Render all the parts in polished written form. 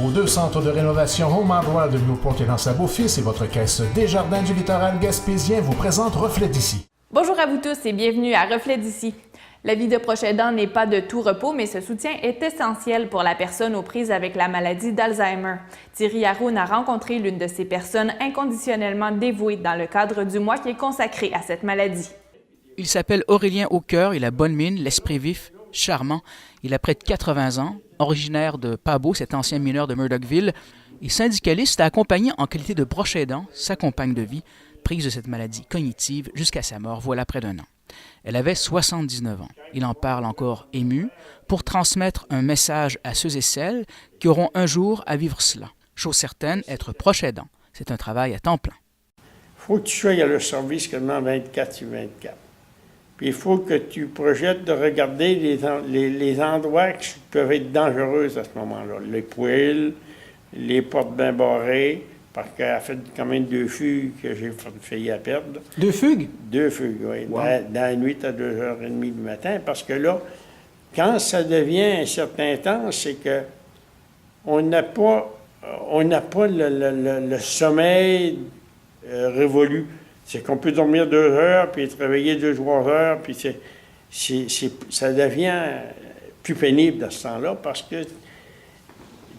Vos 2 centres de rénovation Home Hardware de Newport et L'Anse-à-Beaufils et votre caisse Desjardins du littoral gaspésien vous présentent Reflet d'ici. Bonjour à vous tous et bienvenue à Reflet d'ici. La vie de proche aidant n'est pas de tout repos, mais ce soutien est essentiel pour la personne aux prises avec la maladie d'Alzheimer. Thierry Haroun a rencontré l'une de ces personnes inconditionnellement dévouées dans le cadre du mois qui est consacré à cette maladie. Il s'appelle Aurélien Aucoeur, il a bonne mine, l'esprit vif, charmant. Il a près de 80 ans, originaire de Pabot, cet ancien mineur de Murdochville, et syndicaliste, a accompagné en qualité de proche aidant sa compagne de vie, prise de cette maladie cognitive jusqu'à sa mort, voilà près d'1 an. Elle avait 79 ans. Il en parle encore ému pour transmettre un message à ceux et celles qui auront un jour à vivre cela. Chose certaine, être proche aidant, c'est un travail à temps plein. Il faut que tu sois à leur service quasiment 24 sur 24. Puis il faut que tu projettes de regarder les endroits qui peuvent être dangereux à ce moment-là. Les poêles, les portes bien barrées, parce qu'elle a fait quand même 2 fugues que j'ai failli à perdre. 2 fugues? 2 fugues, oui. Wow. Dans la nuit à 2h30 du matin, parce que là, quand ça devient un certain temps, c'est que on n'a pas le sommeil révolu. C'est qu'on peut dormir 2 heures, puis être réveillé 2-3 heures, puis ça devient plus pénible à ce temps-là, parce que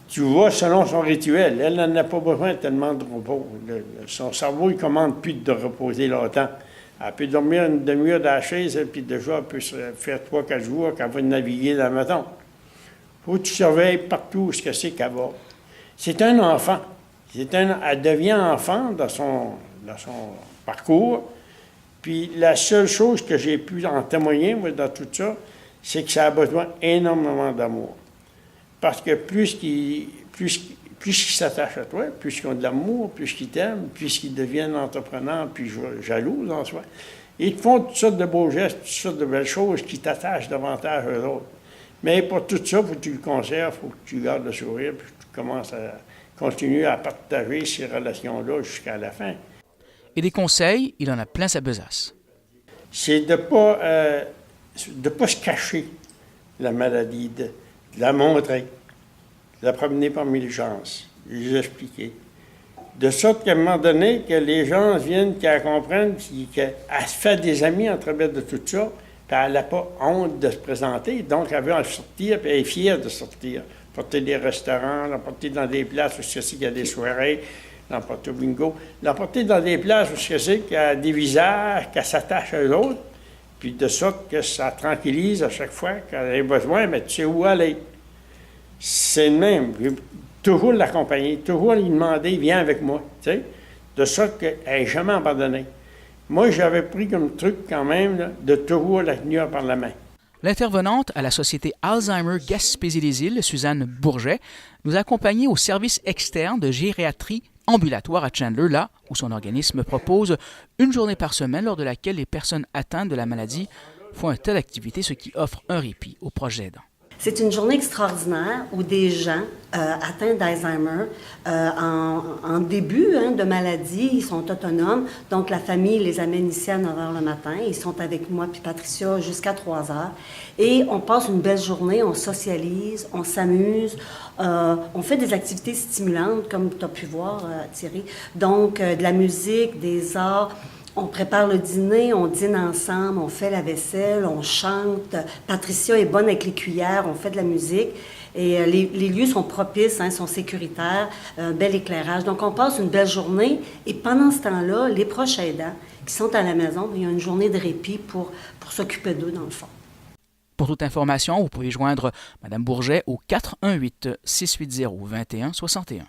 tu vois selon son rituel. Elle n'en a pas besoin tellement de repos. Son cerveau, il ne commande plus de reposer longtemps. Elle peut dormir une demi-heure dans la chaise, puis déjà, elle peut se faire 3-4 jours qu'elle va naviguer dans le matin. Il faut que tu surveilles partout ce que c'est qu'elle va. C'est un enfant. Elle devient enfant dans son parcours. Puis la seule chose que j'ai pu en témoigner, moi, dans tout ça, c'est que ça a besoin énormément d'amour. Parce que plus qu'il s'attache à toi, plus qu'ils ont de l'amour, plus qu'ils t'aiment, plus qu'ils deviennent entrepreneurs, puis jaloux en soi. Ils te font toutes sortes de beaux gestes, toutes sortes de belles choses qui t'attachent davantage aux autres. Mais pour tout ça, il faut que tu le conserves, il faut que tu gardes le sourire, puis que tu commences à continuer à partager ces relations-là jusqu'à la fin. Et des conseils, il en a plein sa besace. C'est de ne pas se cacher la maladie, de la montrer, de la promener parmi les gens, de les expliquer. De sorte qu'à un moment donné, que les gens viennent, qu'elle comprenne qu'elle se fait des amis en travers de tout ça, puis elle n'a pas honte de se présenter, donc elle veut en sortir, puis elle est fière de sortir. L'emporter des restaurants, l'emporter dans des places où c'est qu'il y a des soirées, l'emporter au bingo, l'emporter dans des places où c'est qu'il y a des visages, qu'elle s'attache à eux autres, puis de sorte que ça tranquillise à chaque fois qu'elle a besoin, mais tu sais où aller. C'est le même. Toujours l'accompagner, toujours lui demander, viens avec moi, tu sais, de sorte qu'elle n'est jamais abandonnée. Moi, j'avais pris comme truc quand même là, de toujours la tenir par la main. L'intervenante à la Société Alzheimer Gaspésie-les-Îles, Suzanne Bourget, nous a accompagnés au service externe de gériatrie ambulatoire à Chandler, là où son organisme propose une journée par semaine lors de laquelle les personnes atteintes de la maladie font un tas d'activités, ce qui offre un répit aux proches aidants. C'est une journée extraordinaire où des gens atteints d'Alzheimer, en début de maladie, ils sont autonomes. Donc, la famille les amène ici à 9 h le matin. Ils sont avec moi puis Patricia jusqu'à 3 h. Et on passe une belle journée, on socialise, on s'amuse, on fait des activités stimulantes, comme tu as pu voir, Thierry. Donc, de la musique, des arts. On prépare le dîner, on dîne ensemble, on fait la vaisselle, on chante. Patricia est bonne avec les cuillères, on fait de la musique. Et les lieux sont propices, sont sécuritaires, un bel éclairage. Donc, on passe une belle journée. Et pendant ce temps-là, les proches aidants qui sont à la maison, il y a une journée de répit pour s'occuper d'eux, dans le fond. Pour toute information, vous pouvez joindre Mme Bourget au 418-680-2161.